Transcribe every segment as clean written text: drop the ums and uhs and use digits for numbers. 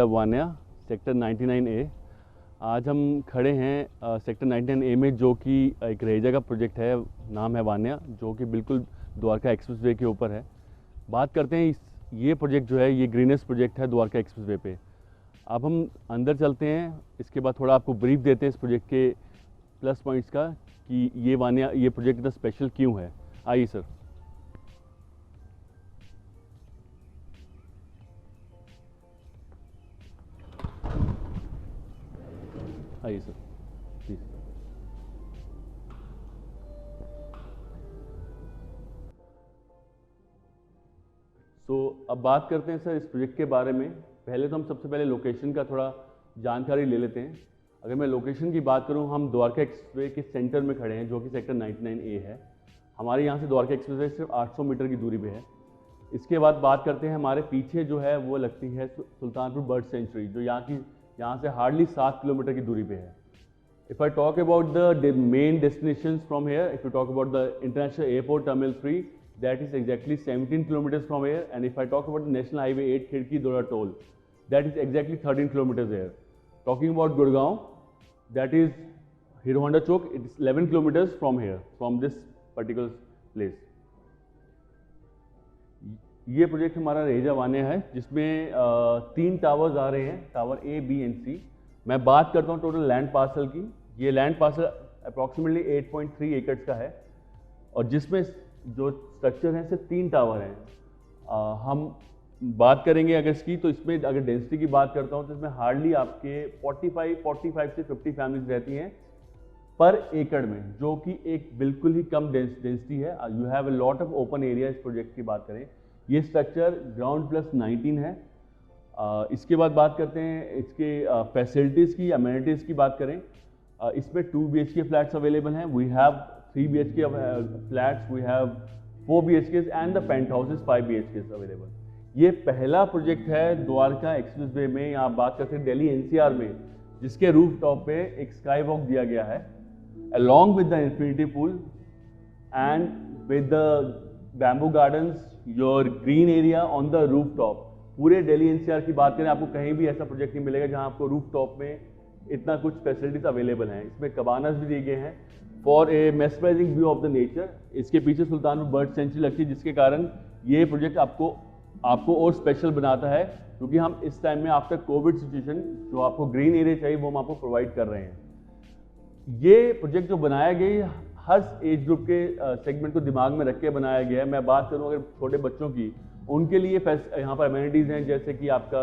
रेजा Vaniya, sector 99A। आज हम खड़े हैं सेक्टर 99A में, जो कि एक रेजा का प्रोजेक्ट है, नाम है वानिया, जो कि बिल्कुल द्वारका एक्सप्रेसवे के ऊपर है। बात करते हैं ये प्रोजेक्ट जो है, ये ग्रीनेस्ट प्रोजेक्ट है द्वारका एक्सप्रेसवे पे। अब हम अंदर चलते हैं, इसके बाद थोड़ा आपको ब्रीफ देते हैं इस प्रोजेक्ट के प्लस पॉइंट्स का, कि ये वानिया, ये प्रोजेक्ट इतना स्पेशल क्यों है। आइए सर। आइए सर प्लीज। अब बात करते हैं सर इस प्रोजेक्ट के बारे में। पहले तो हम सबसे पहले लोकेशन का थोड़ा जानकारी ले लेते हैं। अगर मैं लोकेशन की बात करूं, हम द्वारका एक्सप्रेसवे के सेंटर में खड़े हैं, जो कि सेक्टर 99A है। हमारे यहाँ से द्वारका एक्सप्रेसवे सिर्फ 800 मीटर की दूरी पे है। इसके बाद बात करते हैं, हमारे पीछे जो है वो लगती है सुल्तानपुर बर्ड सेंचुरी, जो यहाँ से हार्डली 7 किलोमीटर की दूरी पे है। If I talk about the main destinations from here, if you talk about the International Airport Terminal 3, that is exactly 17 kilometers from here. And if I talk about the National Highway 8 Khirki-Dora toll, that is exactly 13 kilometers here. Talking about Gurgaon, that is Hero Honda Chowk, it is 11 kilometers from here, from this particular place. ये project हमारा रेजा वानिया है, जिसमें 3 towers आ रहे हैं, tower A, B and C। मैं बात करता हूँ टोटल लैंड पार्सल की। ये लैंड पार्सल अप्रॉक्सीमेटली 8.3 एकड़ का है, और जिसमें जो स्ट्रक्चर है सिर्फ 3 टावर हैं। हम बात करेंगे अगर इसकी, तो इसमें अगर डेंसिटी की बात करता हूँ, तो इसमें हार्डली आपके 45 से 50 फैमिलीज रहती हैं पर एकड़ में, जो कि एक बिल्कुल ही कम डेंसिटी है। You have a lot of open area. इस प्रोजेक्ट की बात करें, ये स्ट्रक्चर ग्राउंड प्लस 19 है। इसके बाद बात करते हैं इसके फैसिलिटीज़ की, अमेनिटीज़ की बात करें। इसमें 2 BHK फ्लैट्स अवेलेबल हैं। We have 3 BHK flats, we have 4 BHKs and the penthouses 5 BHKs available. ये पहला प्रोजेक्ट है द्वारका एक्सप्रेसवे में, आप बात करते हैं दिल्ली NCR में, जिसके रूफ टॉप पे एक स्काई वॉक दिया गया है, along with the infinity pool and with the bamboo gardens, your green area on the roof top. पूरे दिल्ली NCR की बात करें, आपको कहीं भी ऐसा प्रोजेक्ट नहीं मिलेगा जहां आपको रूफ टॉप में इतना कुछ फैसिलिटीज अवेलेबल हैं। इसमें कबानास भी दिए गए हैं for a mesmerising view of the nature. इसके पीछे सुल्तानपुर बर्ड सेंचुरी लगती है, जिसके कारण ये प्रोजेक्ट आपको और स्पेशल बनाता है, क्योंकि हम इस टाइम में आफ्टर कोविड सिचुएशन जो आपको ग्रीन एरिया चाहिए वो हम आपको प्रोवाइड कर रहे हैं। ये प्रोजेक्ट जो बनाया गया, हर एज ग्रुप के सेगमेंट को दिमाग में रख के बनाया गया है। मैं बात करूं अगर छोटे बच्चों की, उनके लिए यहाँ पर अमेनिटीज़ हैं, जैसे कि आपका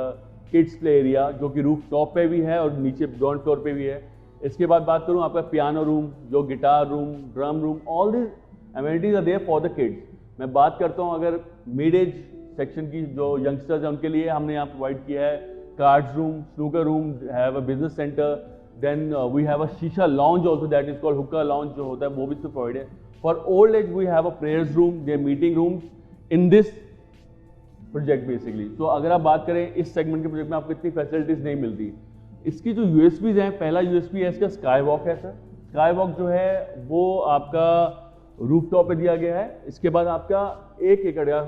किड्स प्ले एरिया, जो कि रूफ टॉप पे भी है और नीचे ग्राउंड फ्लोर पे भी है। इसके बाद बात करूँ आपका पियानो रूम, जो guitar room, drum room, all this amenities are there for the kids. मैं बात करता हूँ अगर मिड एज सेक्शन की, जो यंगस्टर्स हैं, उनके लिए हमने यहाँ प्रोवाइड किया है cards room, snooker room, have a business centre, then we have a shisha lounge also, that is called hookah lounge, जो होता है वो भी इसमें प्रोवाइड है। For old age we have a prayers room, there meeting rooms in this project basically. तो अगर आप बात करें इस सेगमेंट के प्रोजेक्ट में, आपको इतनी फैसिलिटीज नहीं मिलती। इसकी जो यूएसपीज हैं, पहला यूएसपी है इसका स्काई वॉक है सर। स्काई वॉक जो है वो आपका रूफ टॉप पे दिया गया है। इसके बाद आपका 1 एकड़ का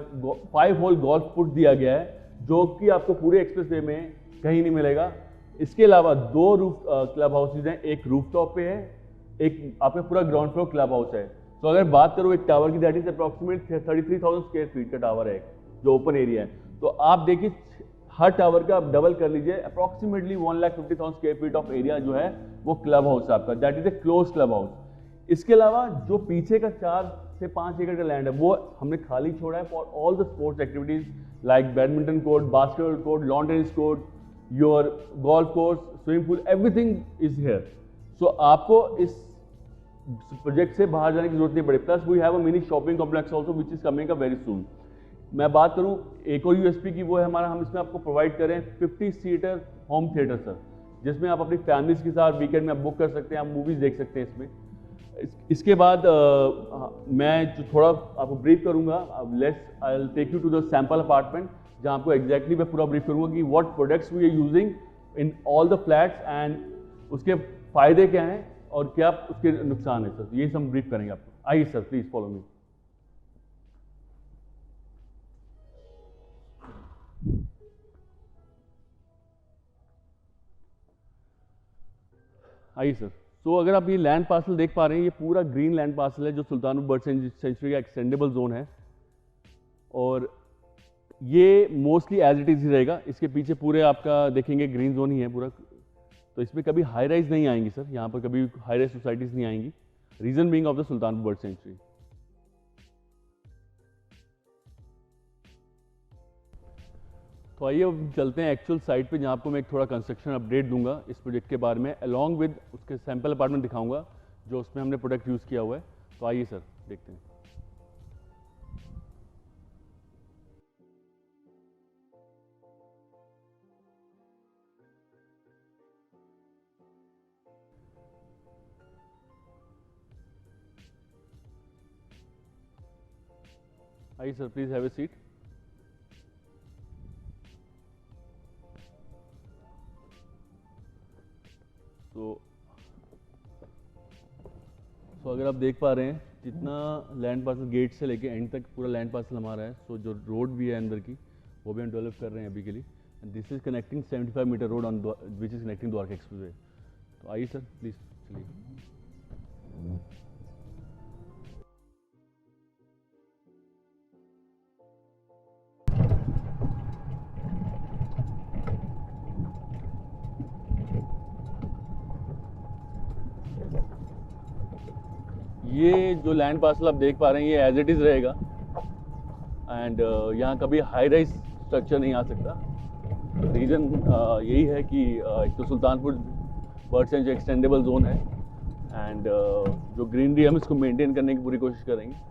5 होल गोल्फ पुट दिया गया है, जो कि आपको पूरे एक्सप्रेसवे में कहीं नहीं मिलेगा। इसके अलावा 2 रूफ क्लब हाउसेज हैं, एक रूफ टॉप पे है, एक आपका पूरा ग्राउंड फ्लोर क्लब हाउस है। तो अगर बात करो एक टावर की, that is approximate 33,000 square feet का टावर है, जो ओपन एरिया है। तो आप देखिए हर टावर का आप डबल कर लीजिए, approximately 1,50,000 square feet of area जो है वो क्लब हाउस आपका, that is a close club house. इसके अलावा जो पीछे का 4 से 5 एकड़ का लैंड है, वो हमने खाली छोड़ा है for all the sports activities like badminton court, basketball court, lawn tennis court, your golf course, swimming pool, everything is here. So आपको इस प्रोजेक्ट से बाहर जाने की जरूरत नहीं पड़े। Plus we have a mini shopping complex also which is coming up very soon. मैं बात करूं एक और यूएसपी की, वो है हमारा, हम इसमें आपको प्रोवाइड करें 50 सीटर होम थिएटर सर, जिसमें आप अपनी फैमिलीज के साथ वीकेंड में आप बुक कर सकते हैं, आप मूवीज देख सकते हैं इसमें। इसके बाद मैं जो थोड़ा आपको ब्रीफ करूंगा, let's I will take you to the sample apartment, जहां आपको एग्जैक्टली मैं पूरा ब्रीफ करूंगा कि what products we are using in all the flats and उसके फायदे क्या हैं और क्या उसके नुकसान है सर। ये हम ब्रीफ करेंगे आपको। आइए सर, प्लीज फॉलो मी। आइए सर। तो अगर आप ये लैंड पार्सल देख पा रहे हैं, ये पूरा ग्रीन लैंड पार्सल है जो सुल्तानपुर बर्ड सेंचुरी का एक्सटेंडेबल जोन है, और ये मोस्टली एज इट इज ही रहेगा। इसके पीछे पूरे आपका देखेंगे ग्रीन जोन ही है पूरा, तो इसमें कभी हाई राइज नहीं आएंगी सर, यहाँ पर कभी हाई राइज सोसाइटीज नहीं आएंगी, reason being of the Sultanpur bird sanctuary. तो आइए अब चलते हैं एक्चुअल साइट पे, जहाँ आपको मैं एक थोड़ा कंस्ट्रक्शन अपडेट दूंगा इस प्रोजेक्ट के बारे में, अलॉन्ग विद उसके सैंपल अपार्टमेंट दिखाऊंगा जो उसमें हमने प्रोडक्ट यूज़ किया हुआ है। तो आइए सर देखते हैं। आइए sir, please have a seat. तो अगर आप देख पा रहे हैं, जितना लैंड पार्सल गेट से लेके एंड तक पूरा लैंड पार्सल हमारा है, सो जो रोड भी है अंदर की वो भी हम डेवलप कर रहे हैं अभी के लिए। And this is connecting 75 meter road on which is connecting Dwarka expressway. तो आइए सर प्लीज़ चलिए। ये जो लैंड पार्सल आप देख पा रहे हैं, ये एज इट इज़ रहेगा, एंड यहाँ कभी हाई राइज स्ट्रक्चर नहीं आ सकता। रीज़न यही है कि एक तो Sultanpur bird century extendable zone है, एंड जो ग्रीनरी हम इसको मेंटेन करने की पूरी कोशिश करेंगे।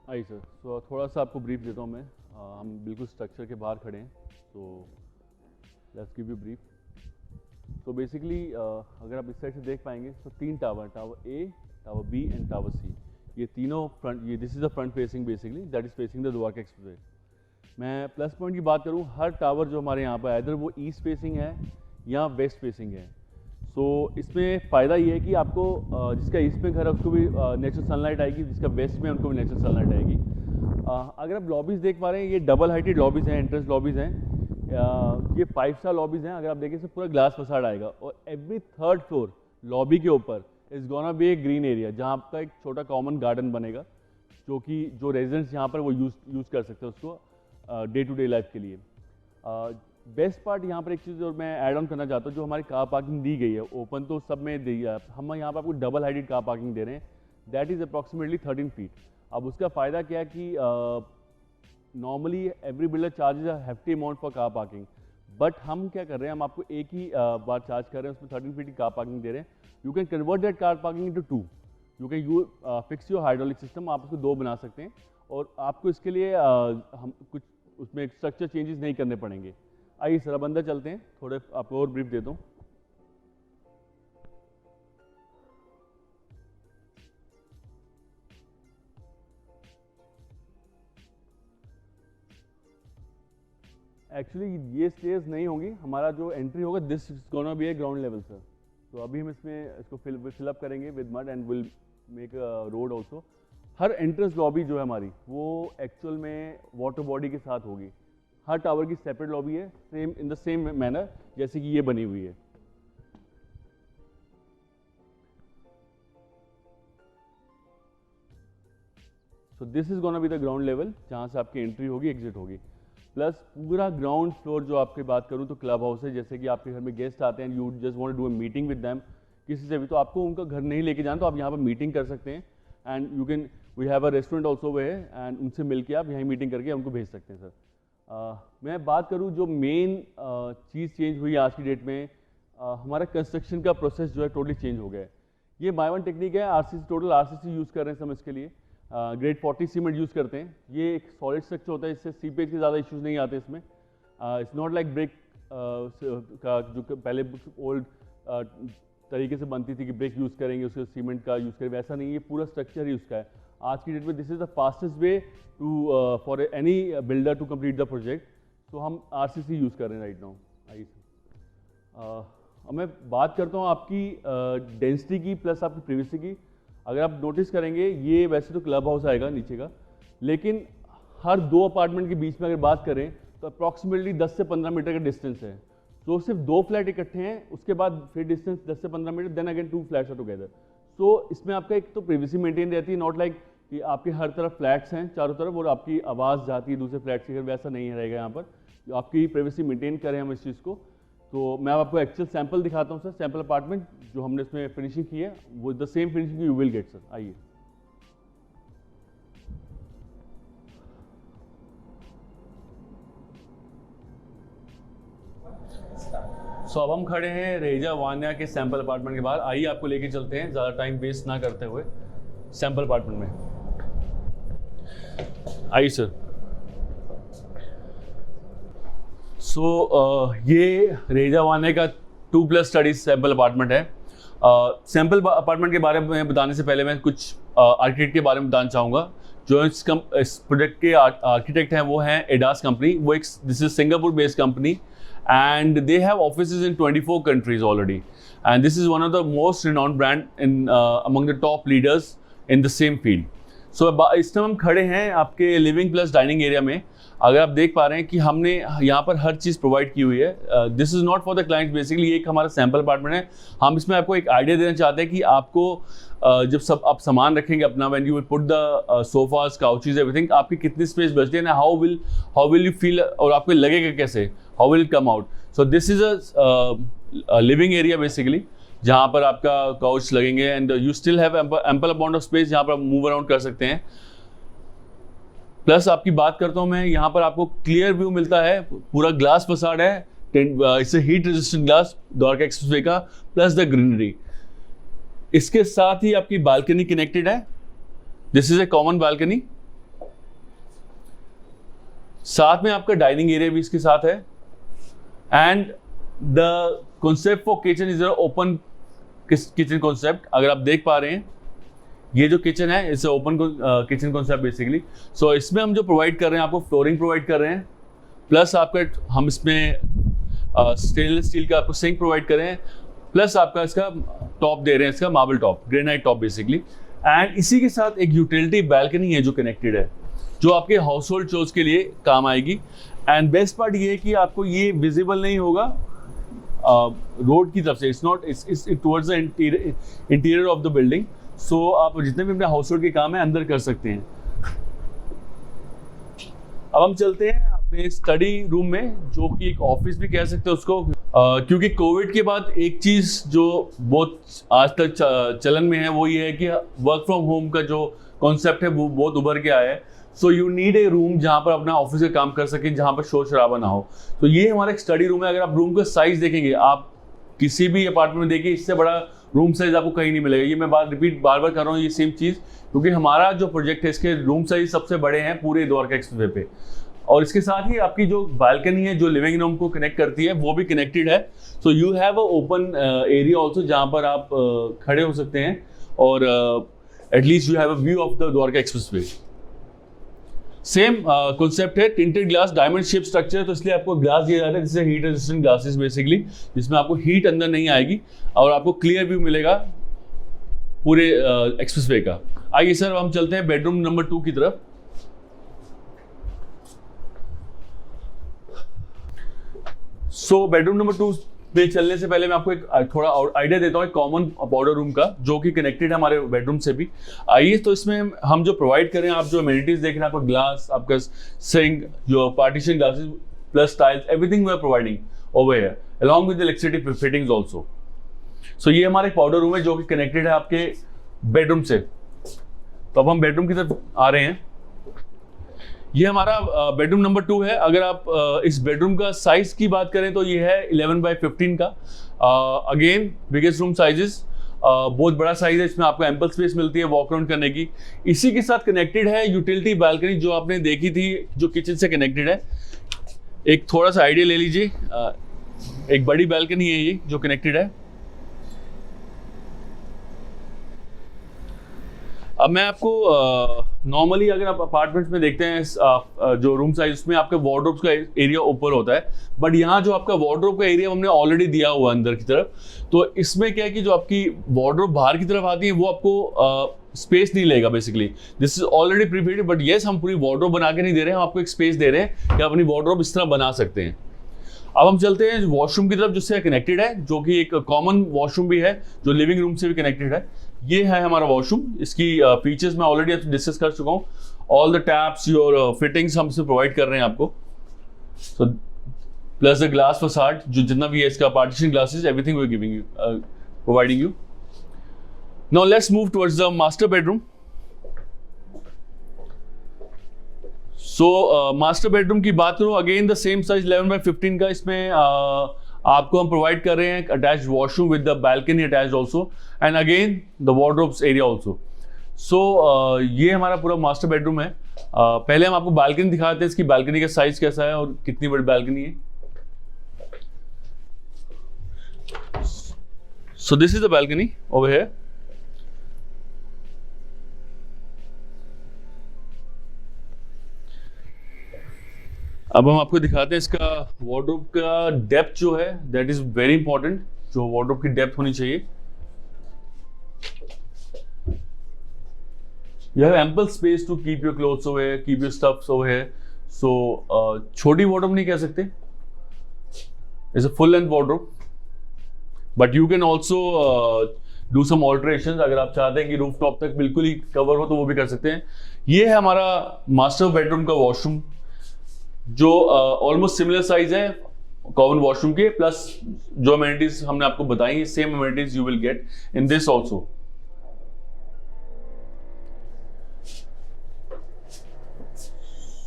आई सर, सो थोड़ा सा आपको ब्रीफ देता हूँ मैं। हम बिल्कुल स्ट्रक्चर के बाहर खड़े हैं, तो लेट्स गिव यू ब्रीफ। तो बेसिकली अगर आप इस साइड से देख पाएंगे तो 3 tower, tower A, tower B and tower C, ये तीनों फ्रंट, ये this is the front facing basically, that is facing the Dwarka expressway. मैं प्लस पॉइंट की बात करूँ, हर टावर जो हमारे यहाँ पर इधर वो ईस्ट फेसिंग है या वेस्ट फेसिंग है। सो इसमें फ़ायदा ये है कि आपको जिसका ईस्ट में घर है उसको भी नेचुरल सनलाइट आएगी, जिसका वेस्ट में उनको भी नेचुरल सनलाइट आएगी। अगर आप लॉबीज़ देख पा रहे हैं, ये डबल हाइटेड लॉबीज़ हैं, एंट्रेंस लॉबीज़ हैं, ये 5 स्टार लॉबीज़ हैं। अगर आप देखें तो पूरा ग्लास फसाड आएगा, और एवरी 3rd फ्लोर लॉबी के ऊपर is gonna be A green area, जहाँ आपका एक छोटा कॉमन गार्डन बनेगा, जो कि जो रेजिडेंट्स यहाँ पर वो यूज़ कर सकते हैं उसको डे टू डे लाइफ के लिए। बेस्ट पार्ट यहाँ पर एक चीज़ और मैं ऐड ऑन करना चाहता हूँ, जो हमारी कार पार्किंग दी गई है, ओपन तो सब में दी है, हम यहाँ पर आपको डबल हाइटेड कार पार्किंग दे रहे हैं, दैट इज़ अप्रॉक्सीमेटली 13 फीट। अब उसका फ़ायदा क्या है कि normally every builder charges a hefty amount for car parking, but हम क्या कर रहे हैं, हम आपको एक ही बार चार्ज कर रहे हैं, उसमें 13 फीट की कार पार्किंग दे रहे हैं। You can convert that car parking into 2, you can fix your hydraulic system, आप उसको 2 बना सकते हैं, और आपको इसके लिए हम कुछ उसमें स्ट्रक्चर चेंजेस नहीं करने पड़ेंगे। आइए सर अब अंदर चलते हैं, थोड़े आपको और ब्रीफ देता हूँ। एक्चुअली ये स्टेयर्स नहीं होंगी, हमारा जो एंट्री होगा this is gonna be A ground level sir. तो अभी हम इसमें इसको फिल अप करेंगे with mud and will make a road also. Her entrance lobby जो है हमारी, वो एक्चुअल में वाटर बॉडी के साथ होगी। हर टावर की सेपरेट लॉबी है, same in the same manner जैसे कि ये बनी हुई है। So this is gonna be the ground level, जहाँ से आपकी एंट्री होगी, एग्जिट होगी। प्लस पूरा ग्राउंड फ्लोर जो आपकी बात करूँ तो क्लब हाउस है, जैसे कि आपके घर में गेस्ट आते हैं, you just want to do a meeting with them, किसी से भी, तो आपको उनका घर नहीं लेके जाना, तो आप यहाँ पर मीटिंग कर सकते हैं। And you can, we have a restaurant also way, and उनसे मिलकर आप यहाँ मीटिंग करके उनको भेज सकते हैं सर। मैं बात करूं जो मेन चीज़ चेंज हुई आज की डेट में, हमारा कंस्ट्रक्शन का प्रोसेस जो है टोटली चेंज हो गया है। ये बाय 1 टेक्निक है, आरसीसी टोटल आरसीसी यूज़ कर रहे हैं हम इसके लिए। ग्रेड 40 सीमेंट यूज़ करते हैं। ये एक सॉलिड स्ट्रक्चर होता है, इससे सीपेज के ज़्यादा इश्यूज नहीं आते इसमें। इट्स नॉट लाइक ब्रिक का जो पहले ओल्ड तरीके से बनती थी कि ब्रिक यूज़ करेंगे उसके सीमेंट का यूज़ करेंगे, वैसा नहीं, ये पूरा स्ट्रक्चर ही उसका है। आज की डेट में this is the fastest way to for any builder to complete the project. तो हम आरसीसी यूज़ कर रहे हैं राइट नाउ। आइए अब मैं बात करता हूँ आपकी डेंसिटी की प्लस आपकी प्रिवेसी की। अगर आप नोटिस करेंगे, ये वैसे तो क्लब हाउस आएगा नीचे का, लेकिन हर 2 अपार्टमेंट के बीच में अगर बात करें तो अप्रॉक्सीमेटली 10 से 15 मीटर का डिस्टेंस है। तो सिर्फ 2 फ्लैट इकट्ठे हैं, उसके बाद फिर डिस्टेंस 10 से 15 metre, then again 2 flats are together. So इसमें आपका एक तो प्रिवेसी मेंटेन रहती है, नॉट लाइक कि आपके हर तरफ फ्लैट्स हैं चारों तरफ और आपकी आवाज़ जाती है दूसरे फ्लैट से, वैसा नहीं रहेगा यहाँ पर। आपकी प्राइवेसी मेंटेन करें हम इस चीज़ को। तो मैं आपको एक्चुअल सैंपल दिखाता हूँ सर, सैंपल अपार्टमेंट जो हमने इसमें फिनिशिंग की है, वो the same finishing you will get sir. आइए अब हम खड़े हैं रहेजा वान्या के सैंपल अपार्टमेंट के बाहर। आइए आपको लेके चलते हैं ज़्यादा टाइम वेस्ट ना करते हुए सैंपल अपार्टमेंट में। आइए सर। ये रहेजा वान्या का 2+ स्टडीज सैंपल अपार्टमेंट है। सैंपल अपार्टमेंट के बारे में बताने से पहले मैं कुछ आर्किटेक्ट के बारे में बताना चाहूँगा। जो इस प्रोजेक्ट के आर्किटेक्ट हैं वो हैं एडास कंपनी। वो एक this is Singapore based company and they have offices in 24 countries already, and this is one of the most renowned brand in among the top leaders in the same field. So इस time हम खड़े हैं आपके living plus dining area में। अगर आप देख पा रहे हैं कि हमने यहाँ पर हर चीज़ प्रोवाइड की हुई है। This is not for the client, basically ये एक हमारा सैम्पल अपार्टमेंट है। हम इसमें आपको एक आइडिया देना चाहते हैं कि आपको जब सब आप सामान रखेंगे अपना, when you will put the sofas couches everything, आपकी कितनी स्पेस बचती है ना, हाउ विल यू फील और आपको लगेगा कैसे, how will come out. So this is a living area basically, जहाँ पर आपका काउच लगेंगे and you still have ample amount of space जहाँ पर आप मूव अराउंड कर सकते हैं। प्लस आपकी बात करता हूँ मैं, यहाँ पर आपको क्लियर व्यू मिलता है, पूरा ग्लास फसाड है, इससे heat resistant glass Dwarka expressway का, प्लस द ग्रीनरी। इसके साथ ही आपकी बालकनी कनेक्टेड है। This is a common balcony. साथ में आपका डाइनिंग एरिया भी इसके साथ है। And the concept for kitchen is open kitchen concept. अगर आप देख पा रहे हैं, ये जो किचन है it's open kitchen concept basically. So इसमें हम जो प्रोवाइड कर रहे हैं, आपको फ्लोरिंग प्रोवाइड कर रहे हैं, प्लस आपका हम इसमें स्टेनलेस स्टील का आपको सिंक प्रोवाइड कर रहे हैं, प्लस आपका इसका टॉप दे रहे हैं, इसका marble top, granite top basically. And इसी के साथ एक यूटिलिटी बैल्कनी है जो कनेक्टेड है, जो आपके हाउस होल्ड चोर्स के लिए काम आएगी। एंड बेस्ट पार्ट ये है कि आपको ये विजिबल नहीं होगा रोड की तरफ से, it's not it's towards the interior of the building. So आप जितने भी अपने हाउस होल्ड के काम है अंदर कर सकते हैं। अब हम चलते हैं अपने स्टडी रूम में, जो कि एक ऑफिस भी कह सकते हैं उसको, क्योंकि कोविड के बाद एक चीज़ जो बहुत आज तक चलन में है वो ये है कि वर्क फ्रॉम होम का जो कॉन्सेप्ट है वो बहुत उभर के आया है। So you need a room जहाँ पर अपना ऑफिस का काम कर सकें, जहाँ पर शोर शराबा ना हो। तो ये हमारा एक स्टडी रूम है। अगर आप रूम का साइज देखेंगे, आप किसी भी अपार्टमेंट में देखिए, इससे बड़ा रूम साइज आपको कहीं नहीं मिलेगा। ये मैं बार बार कर रहा हूँ ये सेम चीज़, क्योंकि हमारा जो प्रोजेक्ट है इसके रूम साइज सबसे बड़े हैं पूरे द्वारका एक्सप्रेसवे पे। और इसके साथ ही आपकी जो बालकनी है जो लिविंग रूम को कनेक्ट करती है वो भी कनेक्टेड है। So you have a open area also, जहाँ पर आप खड़े हो सकते हैं और at least you have a view of the Dwarka expressway. Same concept है, tinted glass, diamond shape structure, तो इसलिए आपको ग्लास दिया जाता है जिससे हीट रेजिस्टेंट ग्लासेस बेसिकली, जिसमें आपको हीट अंदर नहीं आएगी और आपको क्लियर व्यू मिलेगा पूरे एक्सप्रेसवे का। आइए सर, हम चलते हैं बेडरूम नंबर 2 की तरफ। सो बेडरूम नंबर 2 पे चलने से पहले मैं आपको एक थोड़ा और आइडिया देता हूँ एक कॉमन पाउडर रूम का, जो कि कनेक्टेड है हमारे बेडरूम से भी। आइए, तो इसमें हम जो प्रोवाइड करें, आप जो अमेनिटीज देख रहे हैं, आपका ग्लास, आपका सिंक, जो partition glasses plus tiles, everything we are providing over here along with electricity fittings also. So ये हमारा एक पाउडर रूम है जो कि कनेक्टेड है आपके बेडरूम से। तो अब हम बेडरूम की तरफ आ रहे हैं। ये हमारा बेडरूम नंबर 2 है। अगर आप इस बेडरूम का साइज की बात करें तो ये है 11x15 का। अगेन बिगेस्ट रूम साइजेस, बहुत बड़ा साइज है, इसमें आपको एम्पल स्पेस मिलती है वॉक अराउंड करने की। इसी के साथ कनेक्टेड है यूटिलिटी बालकनी जो आपने देखी थी, जो किचन से कनेक्टेड है। एक थोड़ा सा आइडिया ले लीजिए, एक बड़ी बालकनी है ये जो कनेक्टेड है। अब मैं आपको नॉर्मली अगर आप अपार्टमेंट्स में देखते हैं जो रूम साइज, उसमें आपका वार्डरोब का एरिया ऊपर होता है, बट यहाँ जो आपका वार्डरोब का एरिया हमने ऑलरेडी दिया हुआ है अंदर की तरफ। तो इसमें क्या है कि जो आपकी वार्डरोब बाहर की तरफ आती है वो आपको स्पेस नहीं लेगा basically, this is already prefitted. But yes, हम पूरी वार्डरोब बना के नहीं दे रहे हैं, हम आपको एक स्पेस दे रहे हैं कि आप अपनी वार्डरोब इस तरह बना सकते हैं। अब हम चलते हैं वॉशरूम की तरफ जिससे कनेक्टेड है, जो कि एक कॉमन वॉशरूम भी है जो लिविंग रूम से भी कनेक्टेड है। ये है हमारा वॉशरूम। इसकी फीचर्स मैं ऑलरेडी आपसे डिस्कस कर चुका हूँ। All the taps, your fittings हमसे प्रोवाइड कर रहे हैं आपको। So plus the glass facade, जो जितना भी है इसका partition glasses, everything we are giving you, providing you. Now let's move towards the master bedroom. So master bedroom की बात करूं, again the same size 11x15 का। इसमें आपको हम प्रोवाइड कर रहे हैं attached washroom with the balcony attached also, and again the wardrobes area also. So ये हमारा पूरा मास्टर बेडरूम है। पहले हम आपको बालकनी दिखाते हैं, इसकी बालकनी का साइज कैसा है और कितनी बड़ी बालकनी है। So this is the balcony over here. अब हम आपको दिखाते हैं इसका वार्डरोब का डेप्थ जो है, दैट इज वेरी इंपॉर्टेंट। जो वार्डरोब की डेप्थ होनी चाहिए। You have ample space to keep your clothes over here, keep your stuffs over here. So छोटी वार्डरोब नहीं कह सकते, it's a full length wardrobe, but you can also do some alterations। अगर आप चाहते हैं कि रूफ टॉप तक बिल्कुल ही कवर हो तो वो भी कर सकते हैं। ये है हमारा मास्टर बेडरूम का वॉशरूम जो ऑलमोस्ट सिमिलर साइज है कॉमन वॉशरूम के, प्लस जो अमेनिटीज हमने आपको बताई same amenities you will get in this also.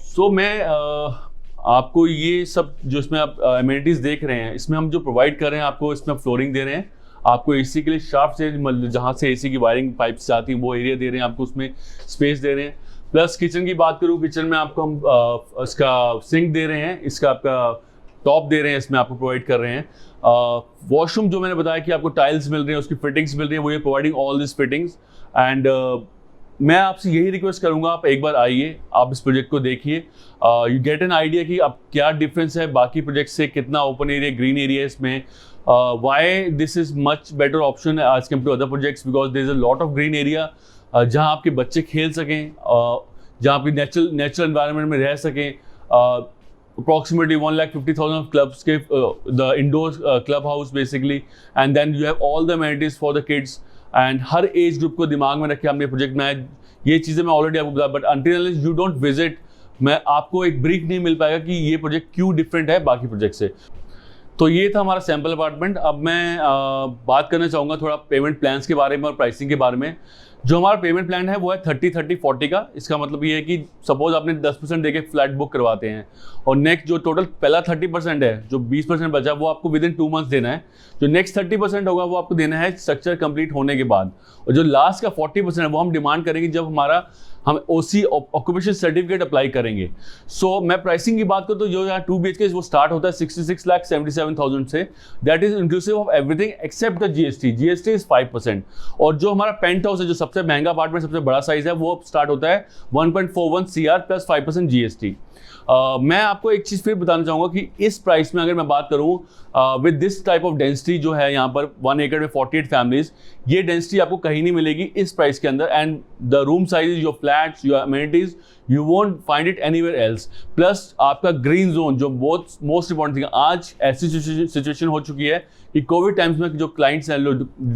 So मैं आपको ये सब जो इसमें आप अमेनिटीज देख रहे हैं, इसमें हम जो प्रोवाइड कर रहे हैं आपको, इसमें फ्लोरिंग दे रहे हैं आपको, एसी के लिए शाफ्ट से जहाँ से एसी की वायरिंग पाइप्स जाती हैं वो एरिया दे रहे हैं आपको, उसमें स्पेस दे रहे हैं। प्लस किचन की बात करूँ, किचन में आपको हम इसका सिंक दे रहे हैं, इसका आपका टॉप दे रहे हैं, इसमें आपको प्रोवाइड कर रहे हैं। वॉशरूम जो मैंने बताया कि आपको टाइल्स मिल रही हैं, उसकी फिटिंग्स मिल रही हैं, वो ये providing all this fittings. And मैं आपसे यही रिक्वेस्ट करूंगा, आप एक बार आइए, आप इस प्रोजेक्ट को देखिए, यू गेट एन आइडिया कि अब क्या डिफरेंस है बाकी प्रोजेक्ट से, कितना ओपन एरिया ग्रीन एरिया है इसमें, why this is much better option as compare to other projects, because there is a lot of green area जहाँ आपके बच्चे खेल सकें, जहाँ आपकी नेचुरल एनवायरनमेंट में रह सकें। Approximately 1,50,000 clubs के the indoor club house basically, and then you have all the amenities for the kids, and her age group को दिमाग में रख के हमने प्रोजेक्ट बनाया। ये चीज़ें मैं ऑलरेडी आपको बताया, but until you don't visit, मैं आपको एक ब्रीफ नहीं मिल पाएगा कि ये प्रोजेक्ट क्यों डिफरेंट है बाकी प्रोजेक्ट से। तो ये था हमारा सैम्पल अपार्टमेंट। अब मैं बात करना चाहूँगा थोड़ा पेमेंट प्लान्स के बारे में और प्राइसिंग के बारे में। जो हमारा पेमेंट प्लान है वो है 30-30-40 का। इसका मतलब ये है कि सपोज आपने 10% देके फ्लैट बुक करवाते हैं और नेक्स्ट जो टोटल पहला 30% है, जो 20% बचा वो आपको विद इन 2 मंथ्स देना है। जो नेक्स्ट 30% होगा वो आपको देना है स्ट्रक्चर कंप्लीट होने के बाद, और जो लास्ट का 40% है वो हम डिमांड करेंगे जब हम OC ऑक्यूपेशन सर्टिफिकेट अप्लाई करेंगे। सो मैं प्राइसिंग की बात करूँ तो जो यहाँ 2 BHK वो स्टार्ट होता है 66,77,000 से, that is inclusive of everything except the GST। GST is 5%। और जो हमारा पेंट हाउस है, जो सबसे महंगा अपार्टमेंट, सबसे बड़ा साइज है, वो स्टार्ट होता है 1.41 CR प्लस 5% GST। मैं आपको एक चीज़ फिर बताना चाहूँगा कि इस प्राइस में अगर मैं बात करूँ with this type of density जो है यहाँ पर 1 एकड़ में 48 फैमिलीज, ये डेंसिटी आपको कहीं नहीं मिलेगी इस प्राइस के अंदर। And the room size, your flats, your amenities, you won't find it anywhere else. Plus आपका ग्रीन जोन जो बहुत मोस्ट इंपॉर्टेंट थिंग, आज ऐसी सिचुएशन हो चुकी है कि कोविड टाइम्स में जो क्लाइंट्स हैं,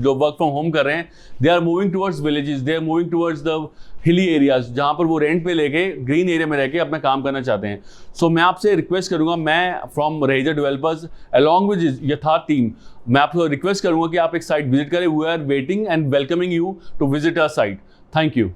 जो वर्क फ्रॉम होम कर रहे हैं, they are moving towards villages, they are moving towards the hilly areas, जहाँ पर वो रेंट पे लेके ग्रीन एरिया में रह के अपना काम करना चाहते हैं। सो मैं आपसे रिक्वेस्ट करूंगा, मैं from Raheja developers along with Yatharth team, मैं आपको रिक्वेस्ट करूंगा कि आप एक साइट विजिट करें। We are waiting and welcoming you to visit our site. Thank you.